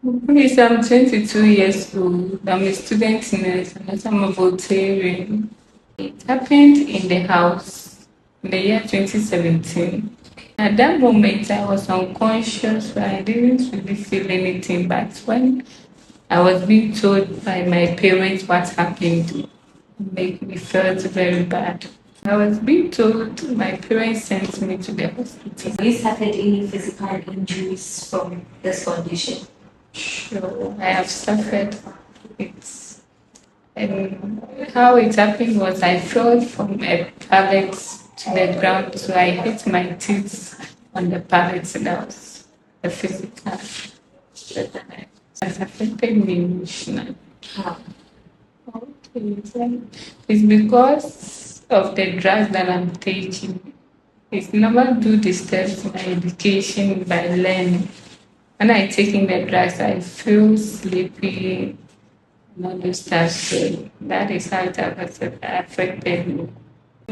Please, I'm 22 years old. I'm a student nurse and I'm a volunteering. It happened in the house in the year 2017. At that moment, I was unconscious, so I didn't really feel anything. But when I was being told by my parents what happened, it made me felt very bad. I was being told, my parents sent me to the hospital. Have you suffered any physical injuries from this condition? Sure, I have suffered it. And how it happened was I fell from a pallet to the ground, so I hit my teeth on the pallet, and that was a physical. But it has affected me emotionally. How? It's because of the drugs that I'm taking. It's never do disturb my education by learning. When I taking the drugs, I feel sleepy and all those stuff. So that is how it affected me.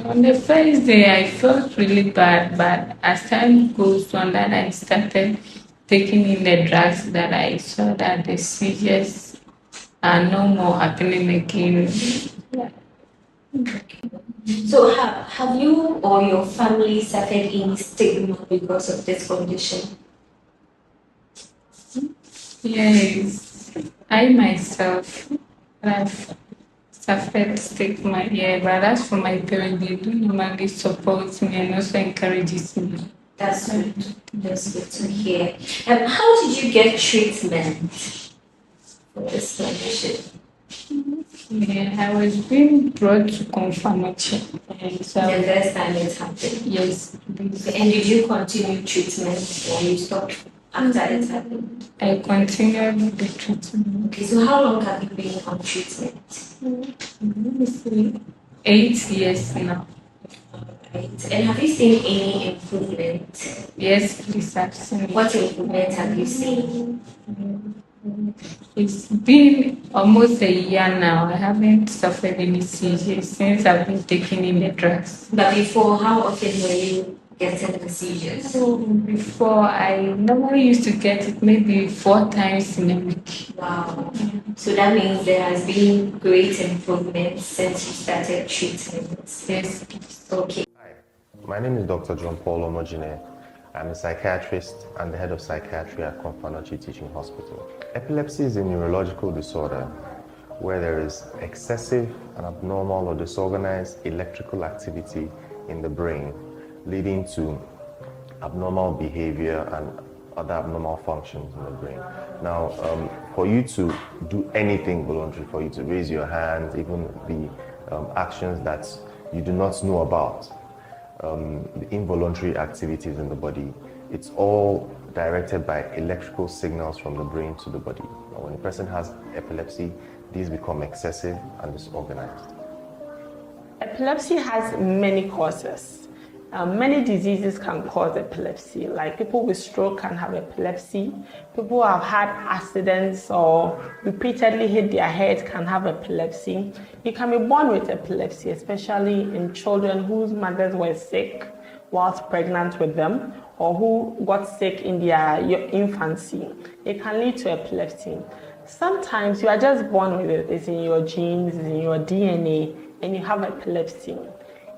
On the first day, I felt really bad, but as time goes on, that I started taking in the drugs, that I saw that the seizures are no more happening again. So, have you or your family suffered any stigma because of this condition? Yes, I myself have suffered stigma, yeah, but as for my parents, they do normally support me and also encourages me. That's good. That's good to hear. And how did you get treatment for this condition? Yeah, I was being brought to Komfo Anokye. So The first time it happened. yes, And did you continue treatment or you stopped after it happened? I continued the treatment. Okay, so how long have you been on treatment? Let me see, 8 years now. Right. And have you seen any improvement? Yes, please, I've seen it. What improvement have you seen? It's been almost a year now. I haven't suffered any seizures since I've been taking in the drugs. But before, how often were you getting the seizures? So before, I normally used to get it maybe 4 times in a week. Wow. So that means there has been great improvement since you started treatment. Yes, please. Okay. Hi, my name is Dr. John Paul Omojine. I'm a psychiatrist and the head of psychiatry at Komfo Anokye Teaching Hospital. Epilepsy is a neurological disorder where there is excessive and abnormal or disorganized electrical activity in the brain, leading to abnormal behavior and other abnormal functions in the brain. Now, for you to do anything voluntary, for you to raise your hand, even the actions that you do not know about, the involuntary activities in the body, it's all directed by electrical signals from the brain to the body. Now, when a person has epilepsy, these become excessive and disorganized. Epilepsy has many causes. Many diseases can cause epilepsy, like people with stroke can have epilepsy, people who have had accidents or repeatedly hit their head can have epilepsy. You can be born with epilepsy, especially in children whose mothers were sick whilst pregnant with them, or who got sick in their infancy. It can lead to epilepsy. Sometimes you are just born with it, it's in your genes, it's in your DNA, and you have epilepsy.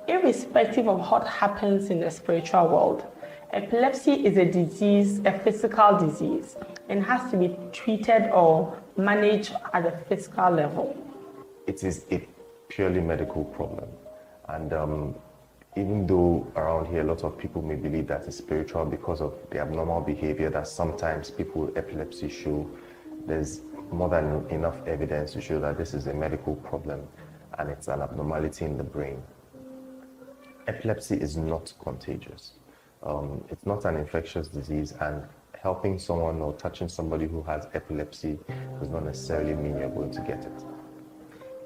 Irrespective of what happens in the spiritual world, epilepsy is a disease, a physical disease, and has to be treated or managed at a physical level. It is a purely medical problem. And even though around here a lot of people may believe that it's spiritual because of the abnormal behavior that sometimes people with epilepsy show, there's more than enough evidence to show that this is a medical problem and it's an abnormality in the brain. Epilepsy is not contagious. It's not an infectious disease, and helping someone or touching somebody who has epilepsy does not necessarily mean you're going to get it.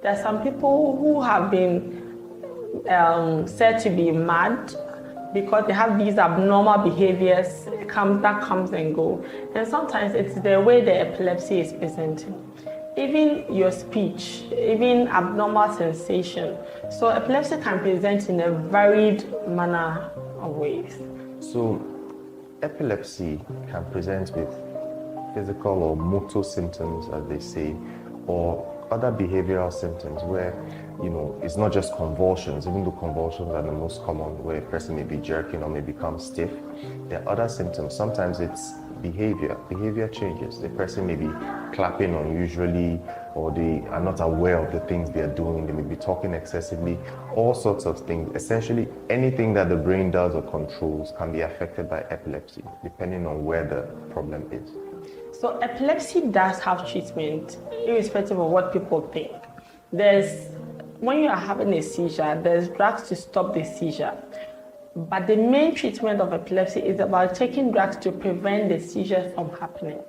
There are some people who have been said to be mad because they have these abnormal behaviors that comes and go. And sometimes it's the way the epilepsy is presenting. Even your speech, even abnormal sensation. So epilepsy can present in a varied manner of ways. So epilepsy can present with physical or motor symptoms, as they say, or other behavioral symptoms where, it's not just convulsions, even though convulsions are the most common, where a person may be jerking or may become stiff. There are other symptoms. Sometimes it's behavior changes. The person may be clapping unusually, or they are not aware of the things they are doing. They may be talking excessively, all sorts of things. Essentially, anything that the brain does or controls can be affected by epilepsy, depending on where the problem is. So epilepsy does have treatment, irrespective of what people think. When you are having a seizure, there's drugs to stop the seizure. But the main treatment of epilepsy is about taking drugs to prevent the seizures from happening.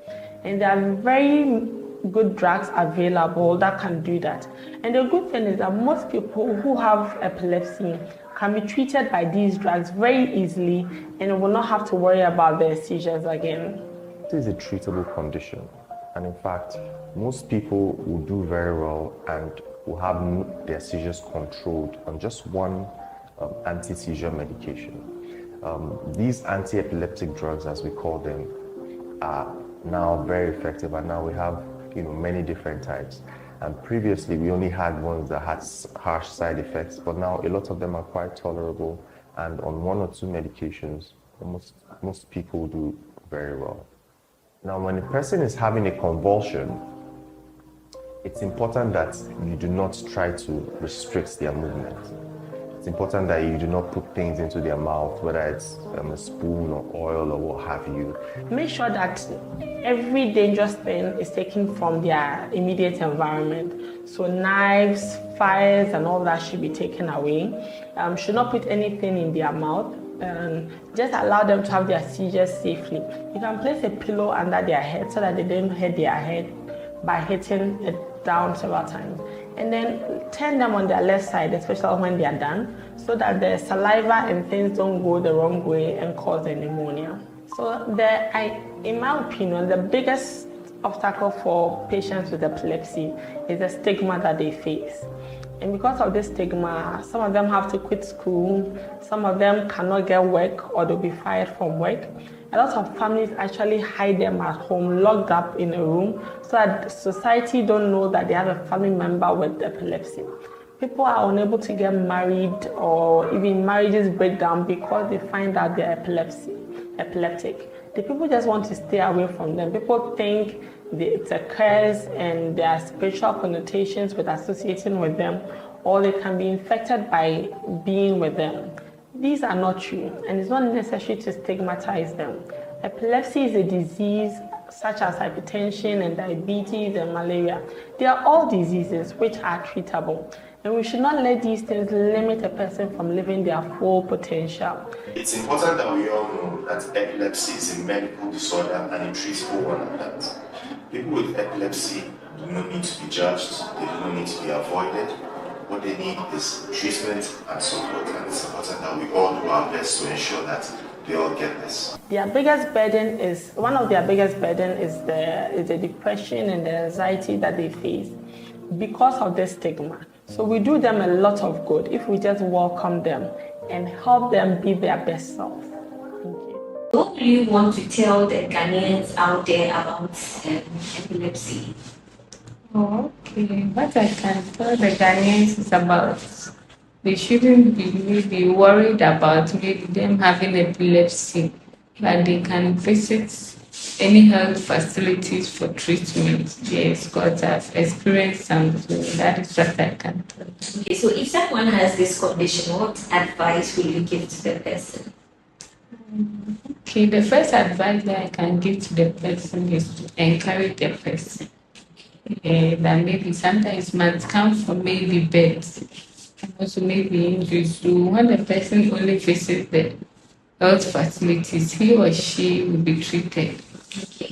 And there are very good drugs available that can do that. And the good thing is that most people who have epilepsy can be treated by these drugs very easily and will not have to worry about their seizures again. It is a treatable condition, and in fact, most people will do very well and will have their seizures controlled on just one anti-seizure medication. These anti-epileptic drugs, as we call them, are now very effective, and now we have many different types. And previously, we only had ones that had harsh side effects, but now a lot of them are quite tolerable, and on one or two medications, most people do very well. Now, when a person is having a convulsion, it's important that you do not try to restrict their movement. It's important that you do not put things into their mouth, whether it's a spoon or oil or what have you. Make sure that every dangerous thing is taken from their immediate environment. So knives, fires, and all that should be taken away. Should not put anything in their mouth. Just allow them to have their seizures safely. You can place a pillow under their head so that they don't hit their head by hitting it down several times. And then turn them on their left side, especially when they are done, so that the saliva and things don't go the wrong way and cause a pneumonia. So in my opinion, the biggest obstacle for patients with epilepsy is the stigma that they face. And because of this stigma, some of them have to quit school, some of them cannot get work or they'll be fired from work. A lot of families actually hide them at home, locked up in a room, so that society don't know that they have a family member with epilepsy. People are unable to get married, or even marriages break down because they find out they're epileptic. The people just want to stay away from them. People think it's a curse and there are spiritual connotations with associating with them, or they can be infected by being with them. These are not true, and it's not necessary to stigmatize them. Epilepsy is a disease such as hypertension and diabetes and malaria. They are all diseases which are treatable, and we should not let these things limit a person from living their full potential. It's important that we all know that epilepsy is a medical disorder and a treatable one at that. People with epilepsy do not need to be judged, they do not need to be avoided. What they need is treatment and support, and it's important that we all do our best to ensure that they all get this. One of their biggest burden is the depression and the anxiety that they face because of this stigma. So we do them a lot of good if we just welcome them and help them be their best self. Thank you. What do you want to tell the Ghanaians out there about epilepsy? Okay, what I can tell the Ghanaians is about they shouldn't be maybe worried about maybe them having epilepsy, but they can visit any health facilities for treatment. Yes, because I've experienced some, so that is what I can tell. Okay, so if someone has this condition, what advice will you give to the person? Okay, the first advice that I can give to the person is to encourage the person. That maybe sometimes might come from maybe birth and also maybe injuries. So when the person only visits the health facilities, he or she will be treated. Okay.